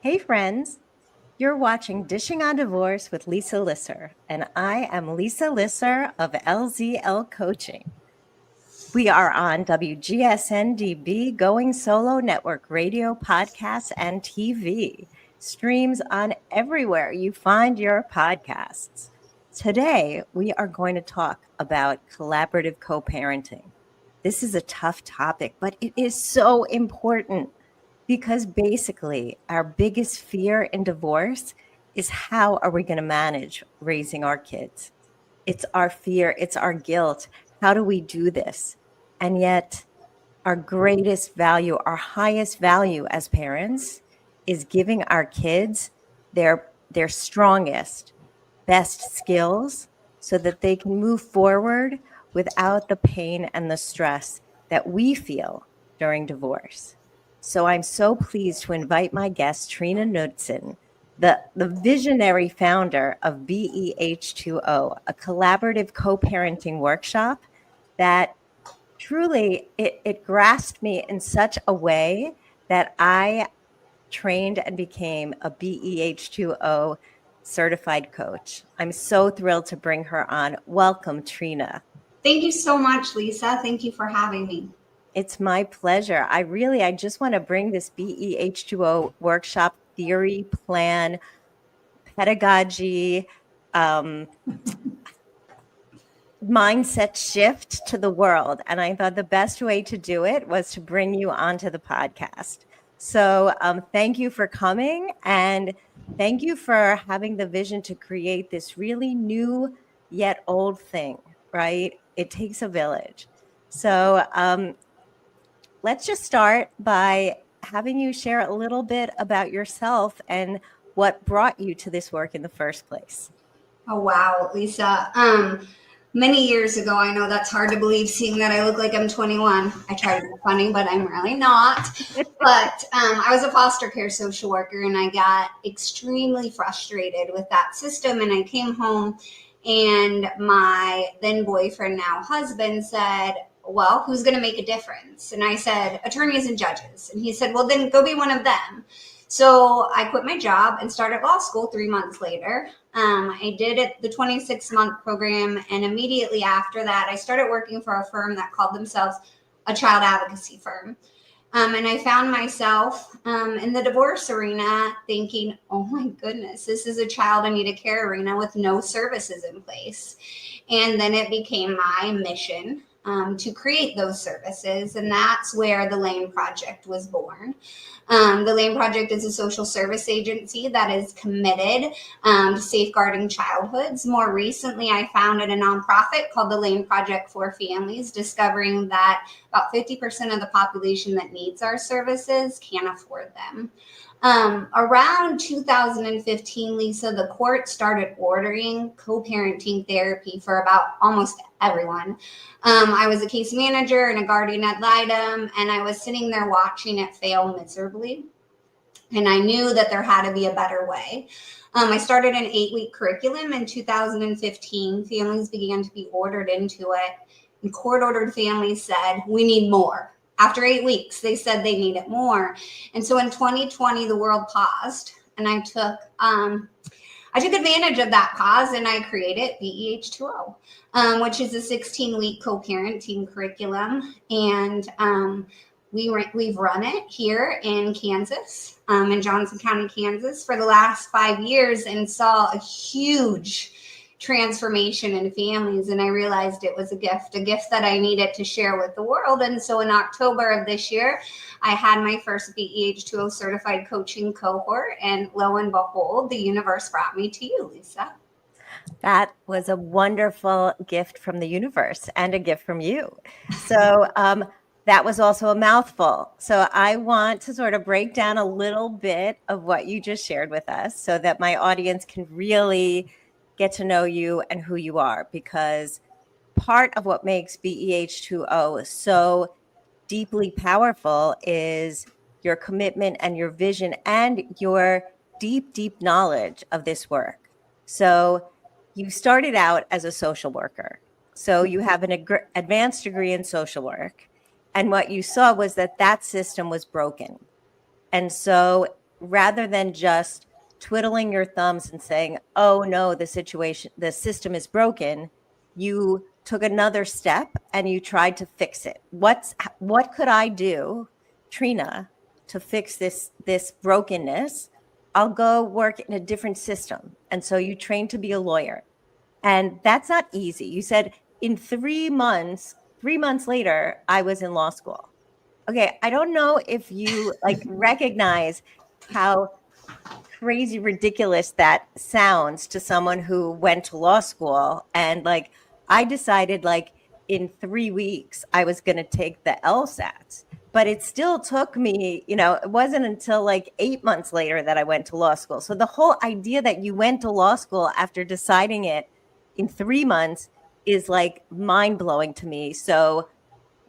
Hey friends, you're watching Dishing on Divorce with Lisa Lisser, and I am Lisa Lisser of LZL Coaching. We are on WGSN-DB Going Solo Network radio, podcasts, and TV. Streams on everywhere you find your podcasts. Today, we are going to talk about collaborative co-parenting. This is a tough topic, but it is so important because basically our biggest fear in divorce is how are we going to manage raising our kids? It's our fear, it's our guilt. How do we do this? And yet, our greatest value, our highest value as parents is giving our kids their strongest, best skills so that they can move forward without the pain and the stress that we feel during divorce. So I'm so pleased to invite my guest, Trina Nudson, the visionary founder of BEH2O, a collaborative co-parenting workshop that truly it grasped me in such a way that I trained and became a BEH2O certified coach. I'm so thrilled to bring her on. Welcome, Trina. Thank you so much, Lisa. Thank you for having me. It's my pleasure. I just want to bring this BEH2O workshop theory, plan, pedagogy, mindset shift to the world. And I thought the best way to do it was to bring you onto the podcast. So thank you for coming, and thank you for having the vision to create this really new yet old thing, right? It takes a village. So let's just start by having you share a little bit about yourself and what brought you to this work in the first place. Oh, wow, Lisa. Many years ago, I know that's hard to believe seeing that I look like I'm 21. I try to be funny, but I'm really not. But I was a foster care social worker, and I got extremely frustrated with that system. And I came home, and my then boyfriend, now husband, said, well, who's going to make a difference? And I said, attorneys and judges. And he said, well, then go be one of them. So I quit my job and started law school 3 months later. I did the 26-month program, and immediately after that, I started working for a firm that called themselves a child advocacy firm. And I found myself in the divorce arena thinking, oh my goodness, this is a child I need to care arena with no services in place. And then it became my mission to create those services. And that's where the Lane Project was born. The Lane Project is a social service agency that is committed to safeguarding childhoods. More recently, I founded a nonprofit called the Lane Project for Families, discovering that about 50% of the population that needs our services can't afford them. Around 2015, Lisa, the court started ordering co-parenting therapy for about almost everyone. I was a case manager and a guardian ad litem, and I was sitting there watching it fail miserably. And I knew that there had to be a better way. I started an 8-week curriculum in 2015. Families began to be ordered into it, and court-ordered families said, we need more. After 8 weeks, they said they needed more. And so in 2020, the world paused, and I took advantage of that pause, and I created BEH2O, which is a 16-week co-parenting curriculum. And we've run it here in Kansas, in Johnson County, Kansas, for the last 5 years, and saw a huge transformation in families. And I realized it was a gift that I needed to share with the world. And so in October of this year, I had my first BEH2O certified coaching cohort, and lo and behold, the universe brought me to you, Lisa. That was a wonderful gift from the universe and a gift from you. So that was also a mouthful. So I want to sort of break down a little bit of what you just shared with us so that my audience can really get to know you and who you are, because part of what makes BEH2O so deeply powerful is your commitment and your vision and your deep, deep knowledge of this work. So you started out as a social worker. So you have an advanced degree in social work. And what you saw was that system was broken. And so rather than just twiddling your thumbs and saying, oh no, the system is broken, you took another step and you tried to fix it. What could I do, Trina, to fix this brokenness? I'll go work in a different system. And so you trained to be a lawyer. And that's not easy. You said in 3 months later, I was in law school. Okay, I don't know if you recognize how crazy ridiculous that sounds to someone who went to law school. And I decided in 3 weeks I was going to take the LSATs, but it still took me, it wasn't until 8 months later that I went to law school. So the whole idea that you went to law school after deciding it in 3 months is mind blowing to me. So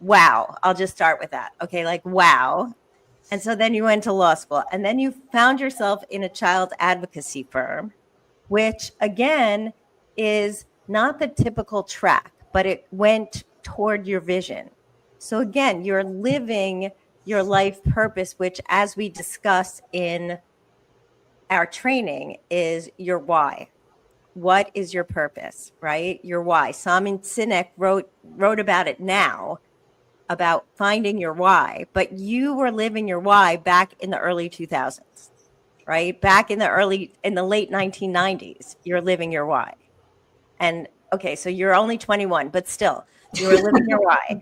wow, I'll just start with that. Okay, wow. And so then you went to law school, and then you found yourself in a child advocacy firm, which again is not the typical track, but it went toward your vision. So again, you're living your life purpose, which, as we discuss in our training, is your why. What is your purpose, right? Your why. Simon Sinek wrote about it now, about finding your why, but you were living your why back in the early 2000s, right? Back in the late 1990s, you're living your why. And okay, so you're only 21, but still, you were living your why.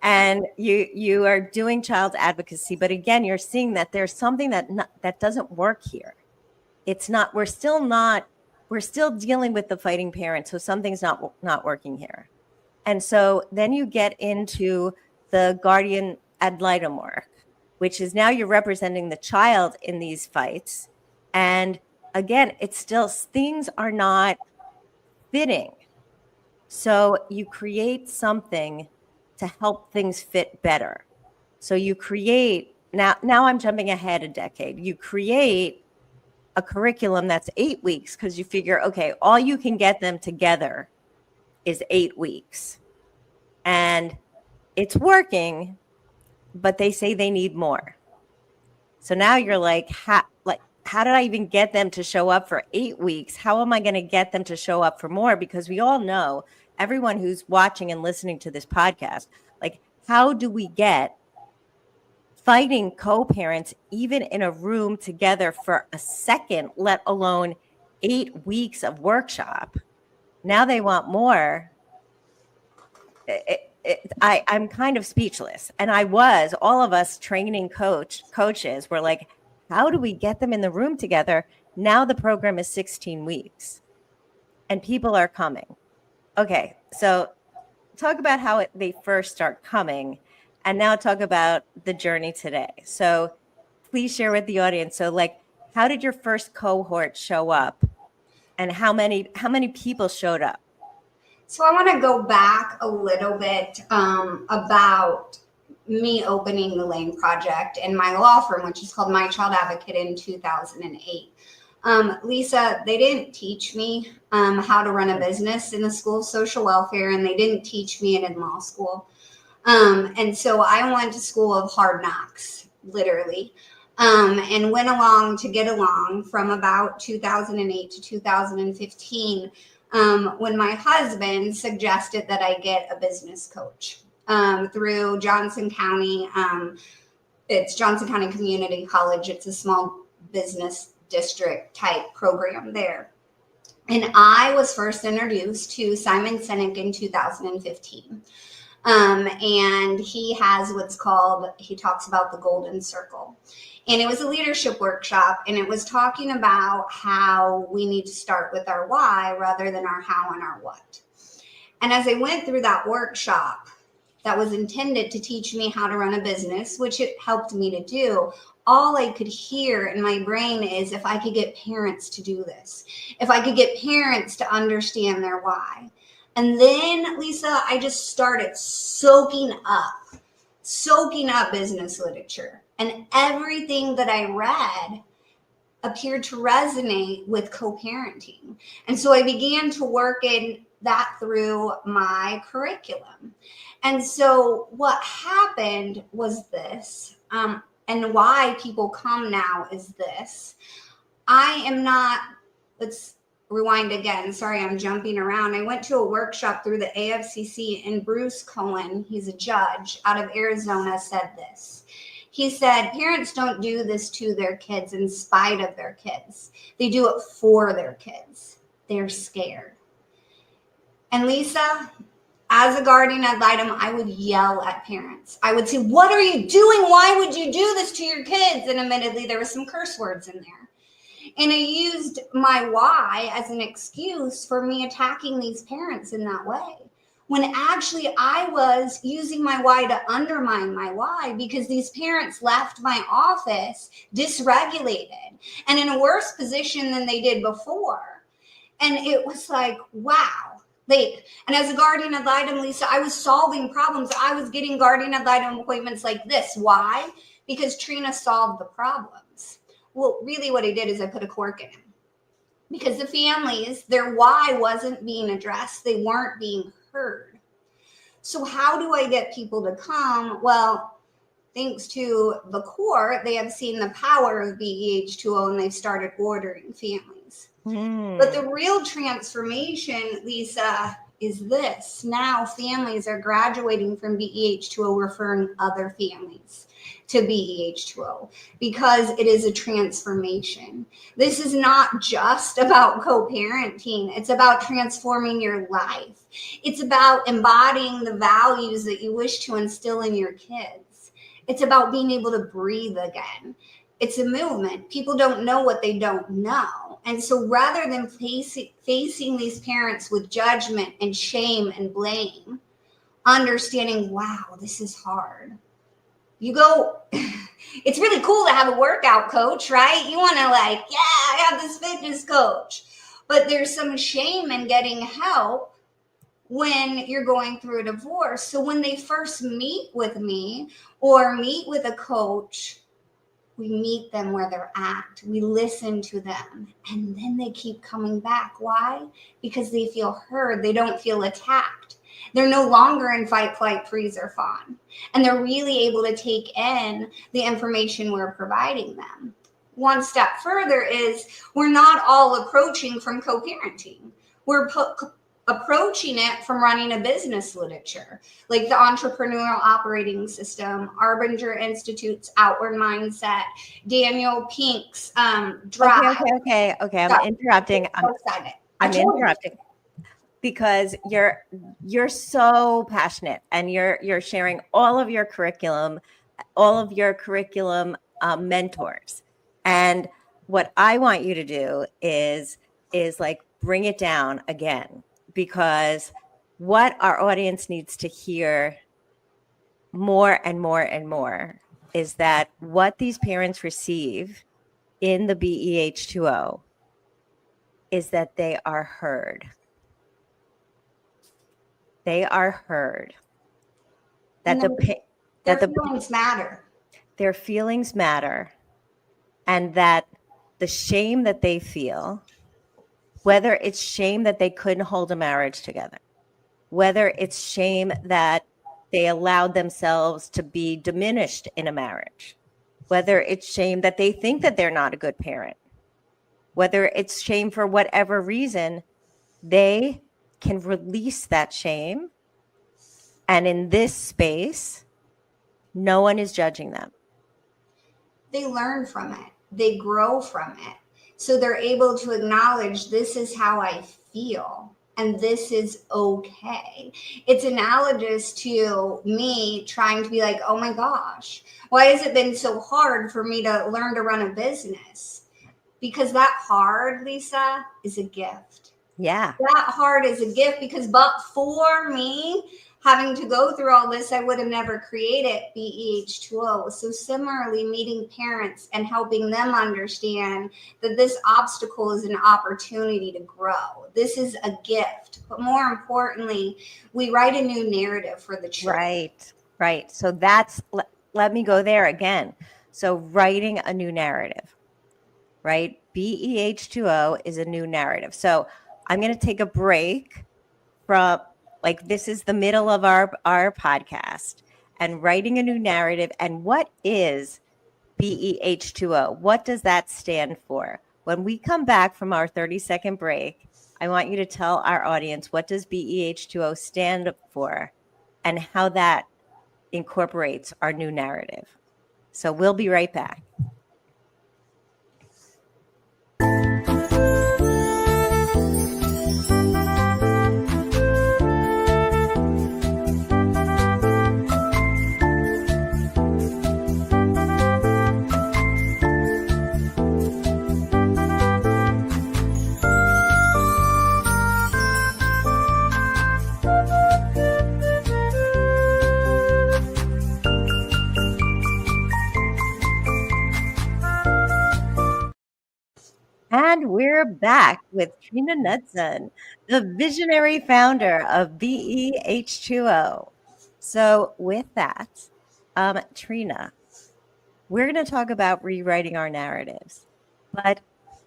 And you are doing child advocacy, but again, you're seeing that there's something that doesn't work here. It's not. We're still dealing with the fighting parent, so something's not working here. And so then you get into the guardian ad litem work, which is now you're representing the child in these fights. And again, it's still, things are not fitting. So you create something to help things fit better. So you create, now I'm jumping ahead a decade. You create a curriculum that's 8 weeks because you figure, okay, all you can get them together is 8 weeks. And it's working, but they say they need more. So now you're how did I even get them to show up for 8 weeks? How am I going to get them to show up for more? Because we all know, everyone who's watching and listening to this podcast, how do we get fighting co-parents even in a room together for a second, let alone 8 weeks of workshop? Now they want more. I'm kind of speechless. And all of us training coaches were like, how do we get them in the room together? Now the program is 16 weeks and people are coming. Okay, so talk about how they first start coming, and now talk about the journey today. So please share with the audience. So how did your first cohort show up, and how many people showed up? So I want to go back a little bit about me opening the Lane Project and my law firm, which is called My Child Advocate, in 2008. Lisa, they didn't teach me how to run a business in the school of social welfare, and they didn't teach me it in law school. And so I went to school of hard knocks, literally, and went along to get along from about 2008 to 2015. When my husband suggested that I get a business coach through Johnson County. It's Johnson County Community College. It's a small business district type program there. And I was first introduced to Simon Sinek in 2015. And he has he talks about the golden circle. And it was a leadership workshop, and it was talking about how we need to start with our why rather than our how and our what. And as I went through that workshop that was intended to teach me how to run a business, which it helped me to do, all I could hear in my brain is, if I could get parents to do this, if I could get parents to understand their why. And then, Lisa, I just started soaking up business literature. And everything that I read appeared to resonate with co-parenting. And so I began to work in that through my curriculum. And so what happened was this. and why people come now is this. I am not, let's rewind again. Sorry, I'm jumping around. I went to a workshop through the AFCC, and Bruce Cohen, he's a judge out of Arizona, said this. He said, parents don't do this to their kids in spite of their kids. They do it for their kids. They're scared. And Lisa, as a guardian ad litem, I would yell at parents. I would say, what are you doing? Why would you do this to your kids? And admittedly, there were some curse words in there. And I used my why as an excuse for me attacking these parents in that way. When actually I was using my why to undermine my why, because these parents left my office dysregulated and in a worse position than they did before. And it was like, wow. And as a guardian ad litem, Lisa, I was solving problems. I was getting guardian ad litem appointments like this. Why? Because Trina solved the problems. Well, really what I did is I put a cork in him. Because the families, their why wasn't being addressed. They weren't being heard. So how do I get people to come? Well, thanks to the court, they have seen the power of BEH2O and they've started ordering families. But the real transformation, Lisa, is this. Now families are graduating from BEH2O, referring other families to BEH2O because it is a transformation. This is not just about co-parenting. It's about transforming your life. It's about embodying the values that you wish to instill in your kids. It's about being able to breathe again. It's a movement. People don't know what they don't know. And so rather than facing these parents with judgment and shame and blame, understanding, wow, this is hard. You go, it's really cool to have a workout coach, right? You want to like, yeah, I have this fitness coach. But there's some shame in getting help when you're going through a divorce. So when they first meet with me or meet with a coach, we meet them where they're at. We listen to them. And then they keep coming back. Why? Because they feel heard. They don't feel attacked. They're no longer in fight, flight, freeze, or fawn. And they're really able to take in the information we're providing them. One step further is we're not all approaching from co-parenting. We're approaching it from running a business literature, like the Entrepreneurial Operating System, Arbinger Institute's Outward Mindset, Daniel Pink's Drive. Okay. I'm interrupting. I'm interrupting because you're so passionate and you're sharing all of your curriculum mentors. And what I want you to do is like bring it down again, because what our audience needs to hear more and more and more is that what these parents receive in the BEH2O is that they are heard. They are heard. That their feelings matter. Their feelings matter. And that the shame that they feel, whether it's shame that they couldn't hold a marriage together, whether it's shame that they allowed themselves to be diminished in a marriage, whether it's shame that they think that they're not a good parent, whether it's shame for whatever reason, they can release that shame. And in this space, no one is judging them. They learn from it. They grow from it. So they're able to acknowledge, this is how I feel and this is okay. It's analogous to me trying to be like, oh my gosh, why has it been so hard for me to learn to run a business? Because that hard, Lisa, is a gift. Yeah. That hard is a gift, because but for me having to go through all this, I would have never created BEH2O. So similarly, meeting parents and helping them understand that this obstacle is an opportunity to grow. This is a gift. But more importantly, we write a new narrative for the children. Right. So let me go there again. So writing a new narrative, right? BEH2O is a new narrative. So I'm going to take a break from, like, this is the middle of our podcast, and writing a new narrative. And what is BEH2O. What does that stand for? When we come back from our 30-second break, I want you to tell our audience, what does BEH2O stand for and how that incorporates our new narrative. So we'll be right back. And we're back with Trina Nudson, the visionary founder of BEH2O. So with that, Trina, we're going to talk about rewriting our narratives. But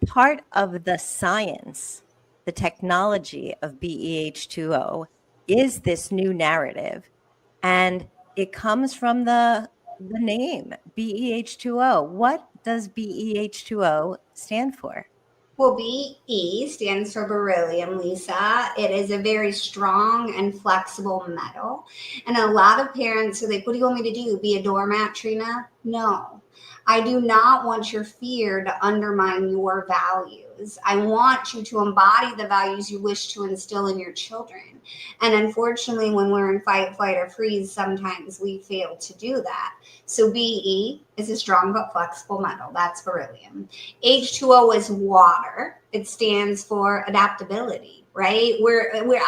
part of the science, the technology of BEH2O is this new narrative. And it comes from the name BEH2O. What does BEH2O stand for? Well, Be stands for beryllium, Lisa. It is a very strong and flexible metal. And a lot of parents are like, what do you want me to do? Be a doormat, Trina? No. I do not want your fear to undermine your values. I want you to embody the values you wish to instill in your children. And unfortunately, when we're in fight, flight, or freeze, sometimes we fail to do that. So Be is a strong but flexible metal. That's beryllium. H2O is water. It stands for adaptability, right?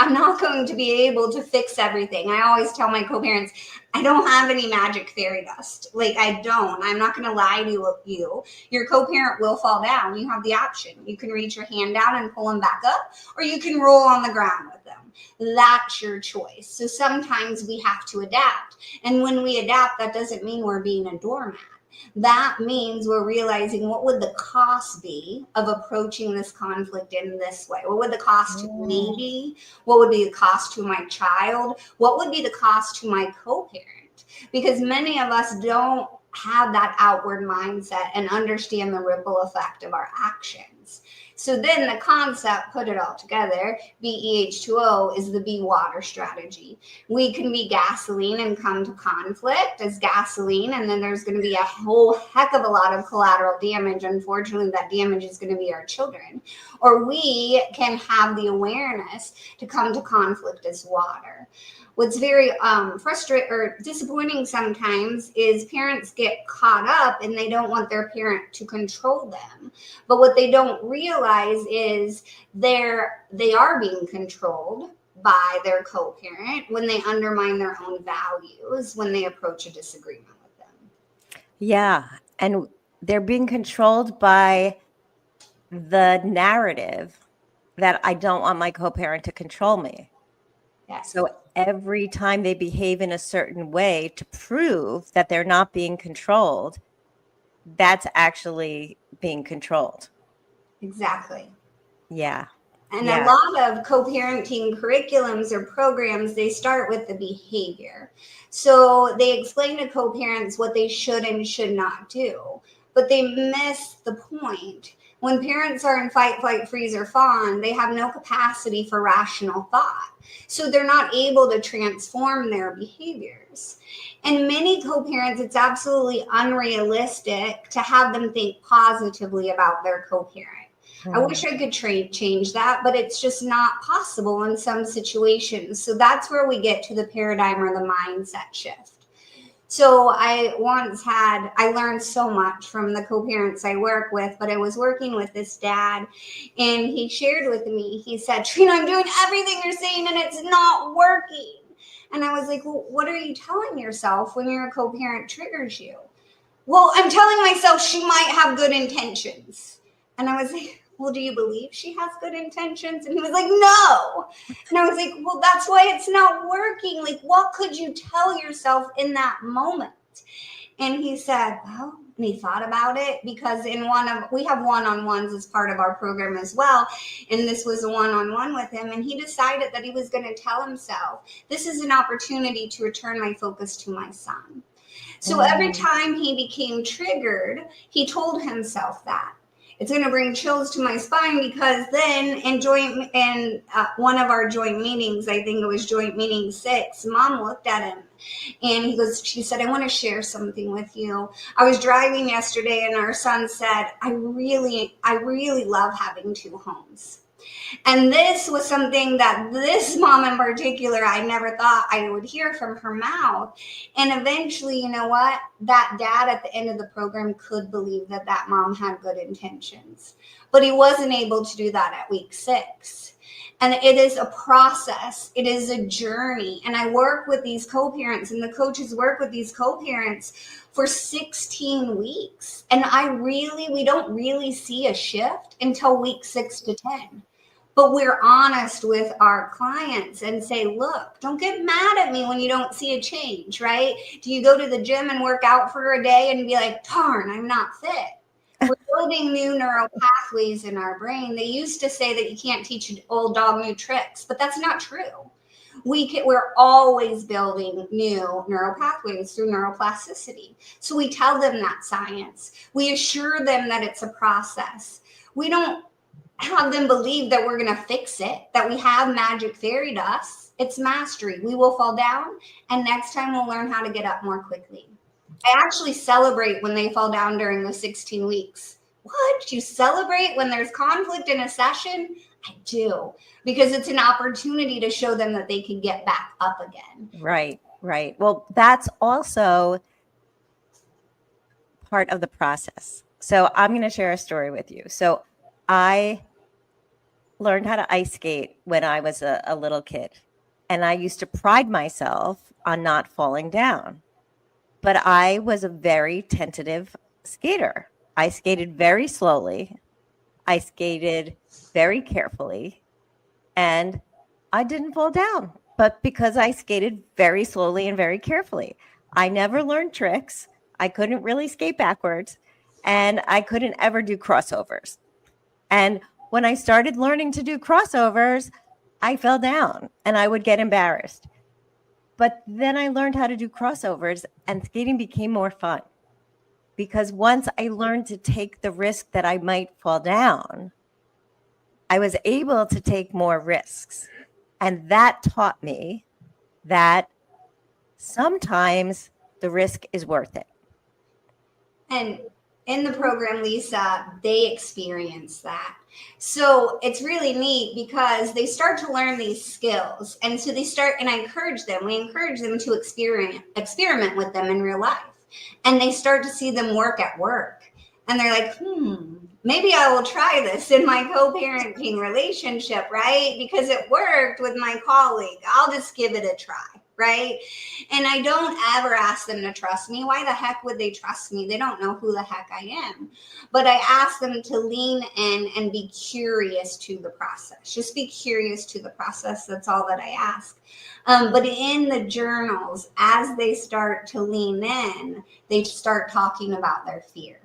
I'm not going to be able to fix everything. I always tell my co-parents, I don't have any magic fairy dust. Like, I don't. I'm not going to lie to you. Your co-parent will fall down. You have the option. You can reach your hand down and pull them back up, or you can roll on the ground with them. That's your choice. So sometimes we have to adapt. And when we adapt, that doesn't mean we're being a doormat. That means we're realizing, what would the cost be of approaching this conflict in this way? What would the cost to me be? What would be the cost to my child? What would be the cost to my co-parent? Because many of us don't have that outward mindset and understand the ripple effect of our actions. So then the concept, put it all together, BEH2O is the be water strategy. We can be gasoline and come to conflict as gasoline, and then there's going to be a whole heck of a lot of collateral damage. Unfortunately, that damage is going to be our children. Or we can have the awareness to come to conflict as water. What's very frustrating or disappointing sometimes is parents get caught up and they don't want their parent to control them. But what they don't realize is they are being controlled by their co-parent when they undermine their own values, when they approach a disagreement with them. Yeah, and they're being controlled by the narrative that I don't want my co-parent to control me. Yes. So every time they behave in a certain way to prove that they're not being controlled, that's actually being controlled. Exactly. Yeah. And a lot of co-parenting curriculums or programs, they start with the behavior. So they explain to co-parents what they should and should not do, but they miss the point. When parents are in fight, flight, freeze, or fawn, they have no capacity for rational thought. So they're not able to transform their behaviors. And many co-parents, it's absolutely unrealistic to have them think positively about their co-parent. I wish I could change that, but it's just not possible in some situations. So that's where we get to the paradigm or the mindset shift. So I learned so much from the co-parents I work with, but I was working with this dad and he shared with me, he said, Trina, I'm doing everything you're saying and it's not working. And I was like, well, what are you telling yourself when your co-parent triggers you? Well, I'm telling myself she might have good intentions. And I was like, well, do you believe she has good intentions? And he was like, no. And I was like, well, that's why it's not working. Like, what could you tell yourself in that moment? And he said, well, and he thought about it because we have one-on-ones as part of our program as well. And this was a one-on-one with him. And he decided that he was going to tell himself, this is an opportunity to return my focus to my son. So every time he became triggered, he told himself that. It's going to bring chills to my spine because then in one of our joint meetings, I think it was joint meeting 6, Mom looked at him and she said, I want to share something with you. I was driving yesterday and our son said, I really love having 2 homes. And this was something that this mom in particular, I never thought I would hear from her mouth. And eventually, you know what? That dad at the end of the program could believe that mom had good intentions. But he wasn't able to do that at week 6. And it is a process. It is a journey. And I work with these co-parents and the coaches work with these co-parents for 16 weeks. And we don't really see a shift until week 6 to 10. But we're honest with our clients and say, look, don't get mad at me when you don't see a change, right? Do you go to the gym and work out for a day and be like, darn, I'm not fit? We're building new neural pathways in our brain. They used to say that you can't teach an old dog new tricks, but that's not true. We're always building new neural pathways through neuroplasticity. So we tell them that science. We assure them that it's a process. We don't have them believe that we're going to fix it, that we have magic fairy dust. It's mastery. We will fall down, and next time we'll learn how to get up more quickly. I actually celebrate when they fall down during the 16 weeks. What? You celebrate when there's conflict in a session? I do, because it's an opportunity to show them that they can get back up again. Right. Well, that's also part of the process. So I'm going to share a story with you. So I learned how to ice skate when I was a little kid. And I used to pride myself on not falling down. But I was a very tentative skater. I skated very slowly. I skated very carefully. And I didn't fall down. But because I skated very slowly and very carefully, I never learned tricks. I couldn't really skate backwards. And I couldn't ever do crossovers. And when I started learning to do crossovers, I fell down and I would get embarrassed. But then I learned how to do crossovers and skating became more fun. Because once I learned to take the risk that I might fall down, I was able to take more risks. And that taught me that sometimes the risk is worth it. And in the program, Lisa, they experience that. So it's really neat because they start to learn these skills. And so and I encourage them, we encourage them to experiment with them in real life. And they start to see them work at work. And they're like, maybe I will try this in my co-parenting relationship, right? Because it worked with my colleague. I'll just give it a try, right? And I don't ever ask them to trust me. Why the heck would they trust me? They don't know who the heck I am. But I ask them to lean in and be curious to the process. Just be curious to the process. That's all that I ask. But in the journals, as they start to lean in, they start talking about their fear.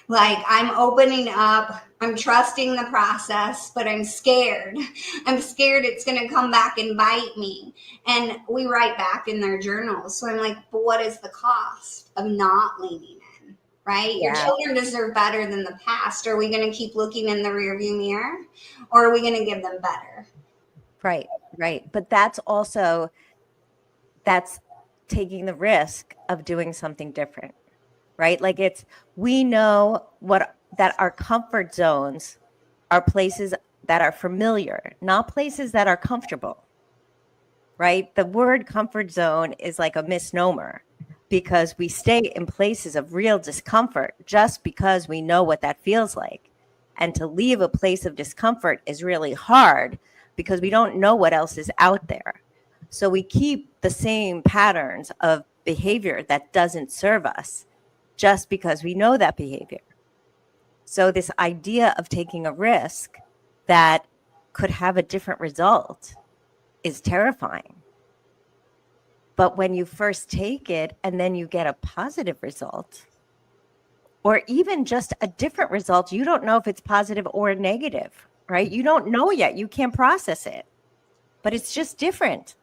Like, I'm opening up, I'm trusting the process, but I'm scared. I'm scared it's going to come back and bite me. And we write back in their journals. So I'm like, but what is the cost of not leaning in, right? Yeah. Your children deserve better than the past. Are we going to keep looking in the rearview mirror, or are we going to give them better? Right. But that's taking the risk of doing something different. Right? Like we know that our comfort zones are places that are familiar, not places that are comfortable. Right? The word comfort zone is like a misnomer because we stay in places of real discomfort just because we know what that feels like. And to leave a place of discomfort is really hard because we don't know what else is out there. So we keep the same patterns of behavior that doesn't serve us just because we know that behavior. So this idea of taking a risk that could have a different result is terrifying. But when you first take it and then you get a positive result, or even just a different result, you don't know if it's positive or negative, right? You don't know yet. You can't process it, but it's just different.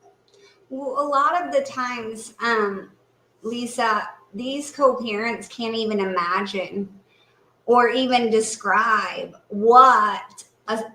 Well, a lot of the times, Lisa, these co-parents can't even imagine or even describe what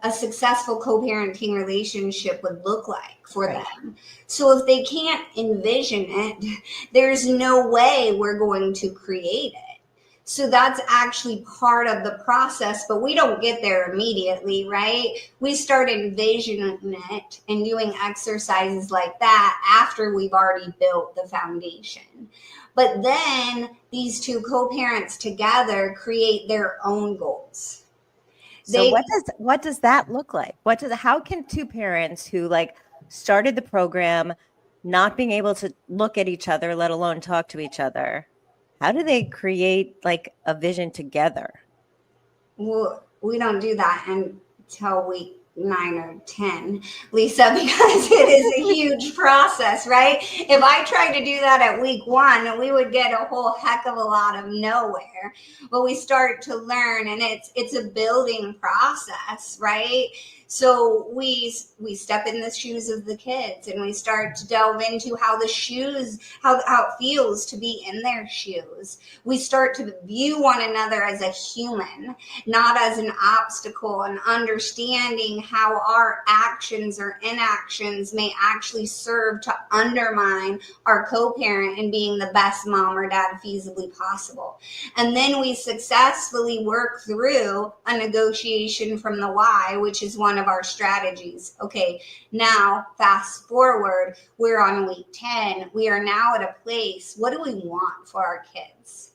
a successful co-parenting relationship would look like for Right. them. So if they can't envision it, there's no way we're going to create it. So that's actually part of the process, but we don't get there immediately, right? We start envisioning it and doing exercises like that after we've already built the foundation. But then these two co-parents together create their own goals. So what does that look like? How can two parents who like started the program not being able to look at each other, let alone talk to each other, how do they create like a vision together? Well, we don't do that until week 9 or 10, Lisa, because it is a huge process, right? If I tried to do that at week 1, we would get a whole heck of a lot of nowhere. But we start to learn, and it's a building process, right? So we step in the shoes of the kids, and we start to delve into how it feels to be in their shoes. We start to view one another as a human, not as an obstacle, and understanding how our actions or inactions may actually serve to undermine our co-parent in being the best mom or dad feasibly possible. And then we successfully work through a negotiation from the why, which is one of our strategies. Okay, now fast forward, we're on week 10. We are now at a place, what do we want for our kids?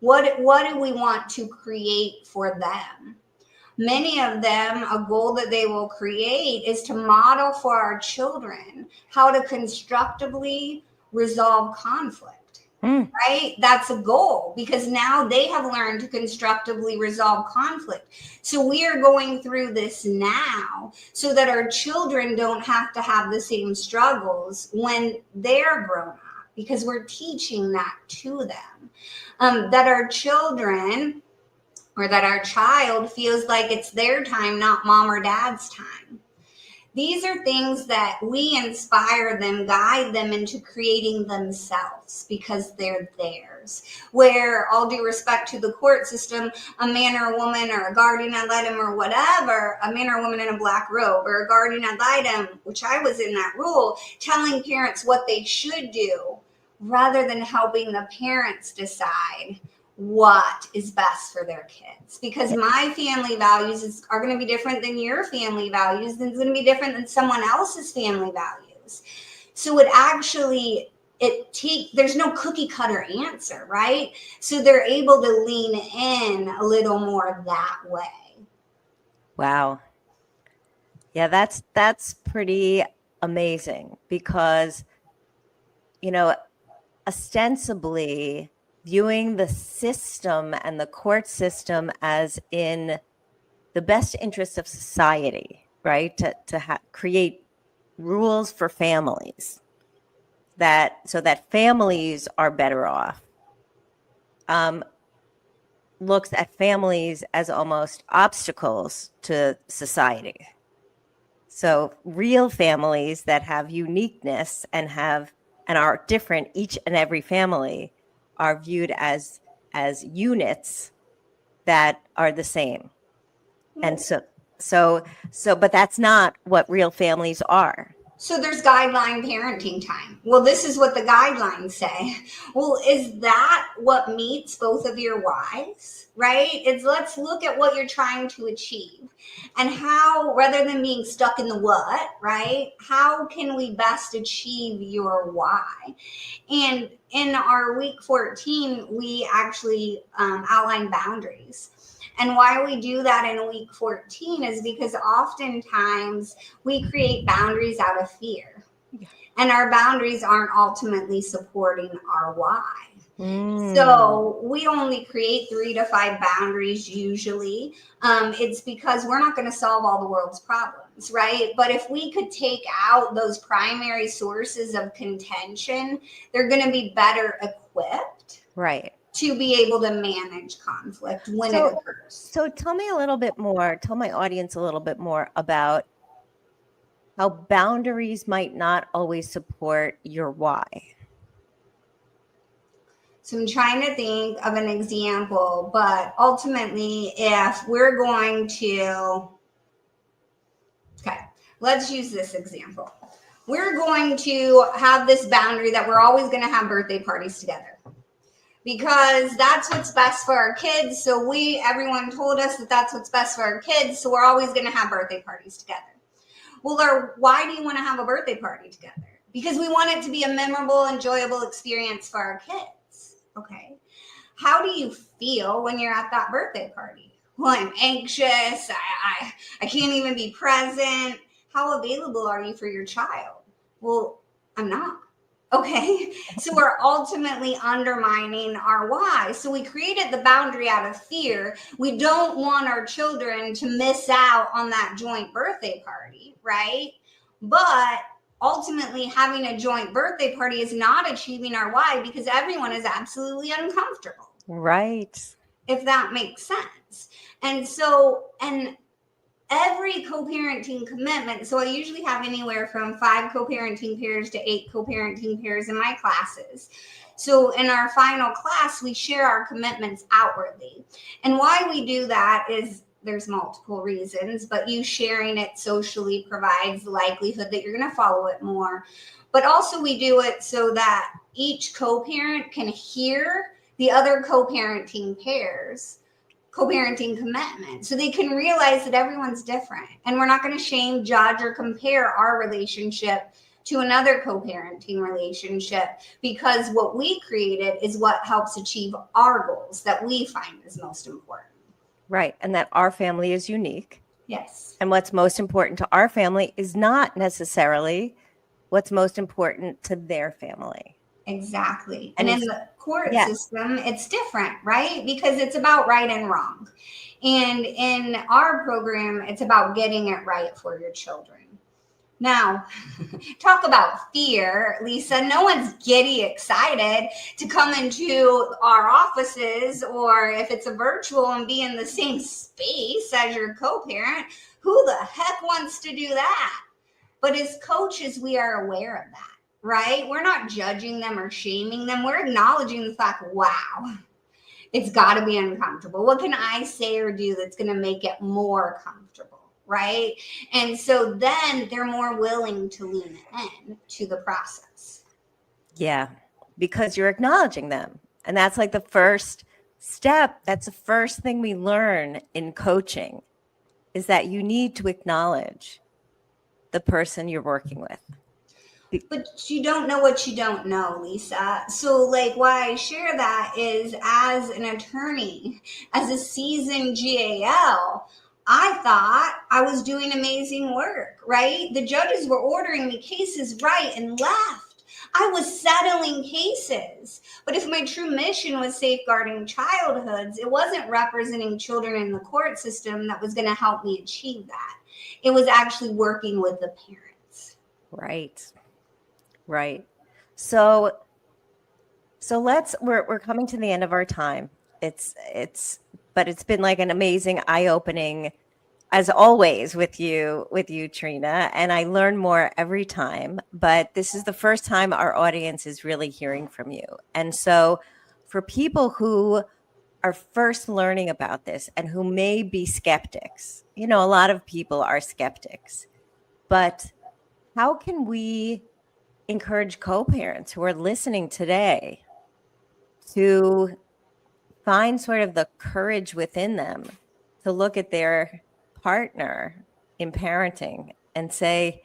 What do we want to create for them? Many of them, a goal that they will create is to model for our children how to constructively resolve conflict. Right? That's a goal, because now they have learned to constructively resolve conflict. So we are going through this now so that our children don't have to have the same struggles when they're grown up, because we're teaching that to them. That our children or that our child feels like it's their time, not mom or dad's time. These are things that we inspire them, guide them into creating themselves because they're theirs. Where, all due respect to the court system, a man or a woman or a guardian ad litem or whatever, a man or a woman in a black robe or a guardian ad litem, which I was in that role, telling parents what they should do rather than helping the parents decide what is best for their kids, because my family values are going to be different than your family values, and it's going to be different than someone else's family values. So there's no cookie cutter answer, right? So they're able to lean in a little more that way. Wow. Yeah, that's pretty amazing, because, ostensibly viewing the system and the court system as in the best interest of society, right? To create rules for families so that families are better off. Looks at families as almost obstacles to society. So real families that have uniqueness and are different, each and every family, are viewed as units that are the same. And but that's not what real families are. So there's guideline parenting time. Well, this is what the guidelines say. Well, is that what meets both of your whys, right? Let's look at what you're trying to achieve and how, rather than being stuck in the what, right? How can we best achieve your why? And in our week 14, we actually outline boundaries. And why we do that in week 14 is because oftentimes we create boundaries out of fear. Yeah. And our boundaries aren't ultimately supporting our why. So we only create 3 to 5 boundaries usually. It's because we're not going to solve all the world's problems, right? But if we could take out those primary sources of contention, they're going to be better equipped. Right. To be able to manage conflict when it occurs. So tell my audience a little bit more about how boundaries might not always support your why. So I'm trying to think of an example, but ultimately, if we're going to, okay, let's use this example. We're going to have this boundary that we're always going to have birthday parties together because that's what's best for our kids. So everyone told us that that's what's best for our kids. So we're always going to have birthday parties together. Well, why do you want to have a birthday party together? Because we want it to be a memorable, enjoyable experience for our kids. Okay. How do you feel when you're at that birthday party? Well, I'm anxious. I can't even be present. How available are you for your child? Well, I'm not. Okay. So we're ultimately undermining our why. So we created the boundary out of fear. We don't want our children to miss out on that joint birthday party, right? But ultimately having a joint birthday party is not achieving our why because everyone is absolutely uncomfortable. Right. If that makes sense. And every co-parenting commitment, so I usually have anywhere from 5 co-parenting pairs to 8 co-parenting pairs in my classes. So in our final class, we share our commitments outwardly. And why we do that is there's multiple reasons, but you sharing it socially provides the likelihood that you're going to follow it more. But also we do it so that each co-parent can hear the other co-parenting pairs co-parenting commitment so they can realize that everyone's different and we're not going to shame, judge, or compare our relationship to another co-parenting relationship because what we created is what helps achieve our goals that we find is most important. Right. And that our family is unique. Yes. And what's most important to our family is not necessarily what's most important to their family. Exactly. And in the court system, it's different, right? Because it's about right and wrong. And in our program, it's about getting it right for your children. Now, talk about fear, Lisa. No one's giddy excited to come into our offices or if it's a virtual and be in the same space as your co-parent. Who the heck wants to do that? But as coaches, we are aware of that. Right? We're not judging them or shaming them. We're acknowledging the fact, wow, it's got to be uncomfortable. What can I say or do that's going to make it more comfortable? Right? And so then they're more willing to lean in to the process. Yeah, because you're acknowledging them. And that's like the first step. That's the first thing we learn in coaching is that you need to acknowledge the person you're working with. But you don't know what you don't know, Lisa. So like why I share that is as an attorney, as a seasoned GAL, I thought I was doing amazing work, right? The judges were ordering me cases right and left. I was settling cases. But if my true mission was safeguarding childhoods, it wasn't representing children in the court system that was going to help me achieve that. It was actually working with the parents. Right. Right. So we're coming to the end of our time. But it's been like an amazing eye-opening as always with you, Trina, and I learn more every time, but this is the first time our audience is really hearing from you. And so for people who are first learning about this and who may be skeptics, a lot of people are skeptics, but how can we encourage co-parents who are listening today to find sort of the courage within them to look at their partner in parenting and say,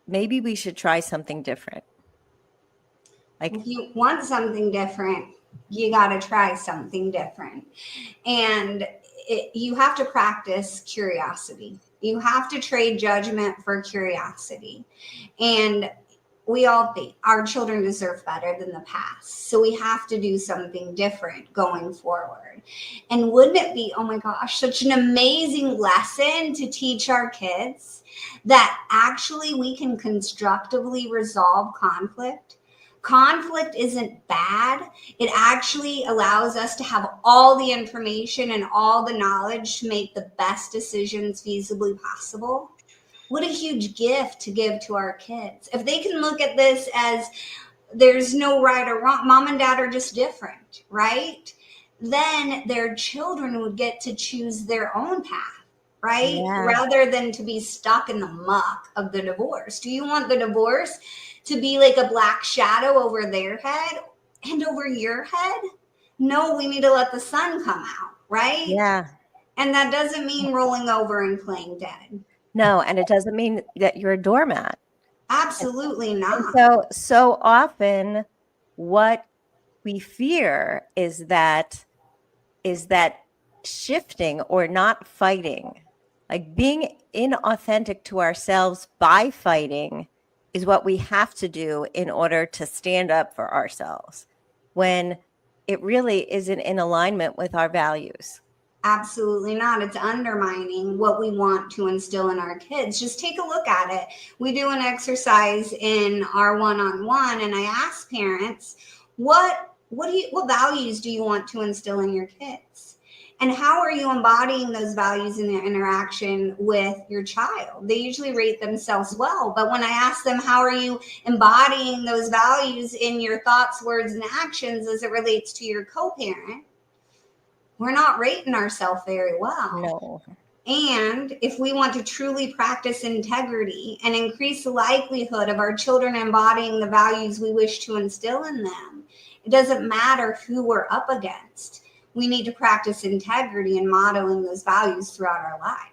maybe we should try something different? Like, if you want something different, you got to try something different. And you have to practice curiosity. You have to trade judgment for curiosity. And we all think our children deserve better than the past. So we have to do something different going forward. And wouldn't it be, oh my gosh, such an amazing lesson to teach our kids that actually we can constructively resolve conflict? Conflict isn't bad. It actually allows us to have all the information and all the knowledge to make the best decisions feasibly possible. What a huge gift to give to our kids. If they can look at this as there's no right or wrong. Mom and dad are just different, right? Then their children would get to choose their own path, right? Yeah. Rather than to be stuck in the muck of the divorce. Do you want the divorce to be like a black shadow over their head and over your head? No, we need to let the sun come out, right? Yeah. And that doesn't mean rolling over and playing dead. No, and it doesn't mean that you're a doormat. Absolutely And not. so often what we fear is that shifting or not fighting, like being inauthentic to ourselves by fighting is what we have to do in order to stand up for ourselves, when it really isn't in alignment with our values. Absolutely not. It's undermining what we want to instill in our kids. Just take a look at it. We do an exercise in our one-on-one, and I ask parents, what values do you want to instill in your kids? And how are you embodying those values in their interaction with your child? They usually rate themselves well. But when I ask them, how are you embodying those values in your thoughts, words, and actions as it relates to your co-parent, we're not rating ourselves very well. No. And if we want to truly practice integrity and increase the likelihood of our children embodying the values we wish to instill in them, it doesn't matter who we're up against. We need to practice integrity and modeling those values throughout our life.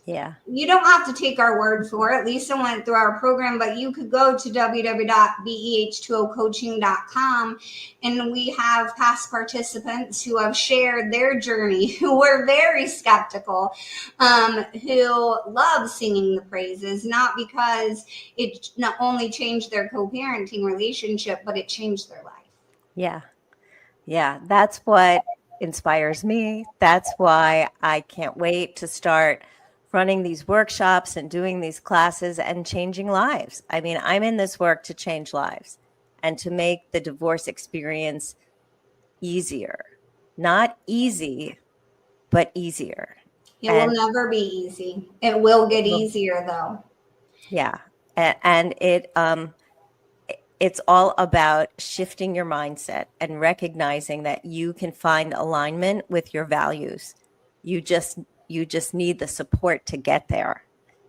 Yeah. You don't have to take our word for it. Lisa went through our program, but you could go to www.beh2ocoaching.com, and we have past participants who have shared their journey, who were very skeptical, who love singing the praises, not because it not only changed their co-parenting relationship, but it changed their life. Yeah. Yeah. That's what inspires me. That's why I can't wait to start running these workshops and doing these classes and changing lives. I mean, I'm in this work to change lives and to make the divorce experience easier. Not easy, but easier. It will never be easy. It will get easier though. Yeah. And it's all about shifting your mindset and recognizing that you can find alignment with your values. You just need the support to get there.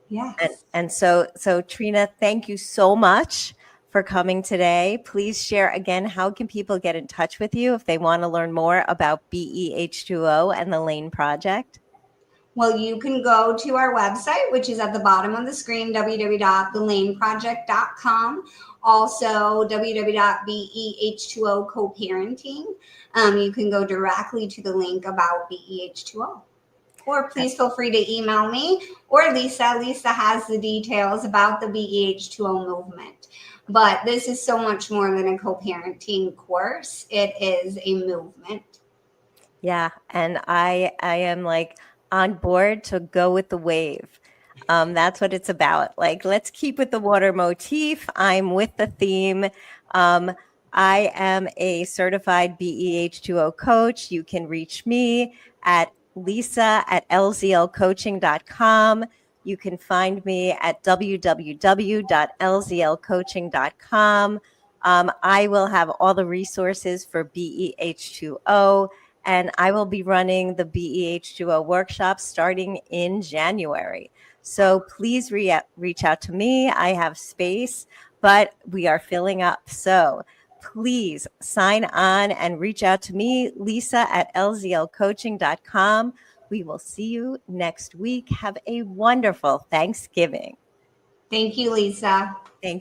Yes. And so Trina, thank you so much for coming today. Please share again, how can people get in touch with you if they want to learn more about BEH2O and the Lane Project? Well, you can go to our website, which is at the bottom of the screen, www.thelaneproject.com. Also, www.beh2o-co-parenting. You can go directly to the link about BEH2O. Or please feel free to email me or Lisa. Lisa has the details about the BEH2O movement. But this is so much more than a co-parenting course. It is a movement. Yeah, and I am like on board to go with the wave. That's what it's about. Like, let's keep with the water motif. I'm with the theme. I am a certified BEH2O coach. You can reach me at lisa@lzlcoaching.com. You can find me at www.lzlcoaching.com. I will have all the resources for BEH2O, and I will be running the BEH2O workshops starting in January. So please reach out to me. I have space, but we are filling up. So please sign on and reach out to me, lisa@lzlcoaching.com. We will see you next week. Have a wonderful Thanksgiving. Thank you, Lisa. Thank you.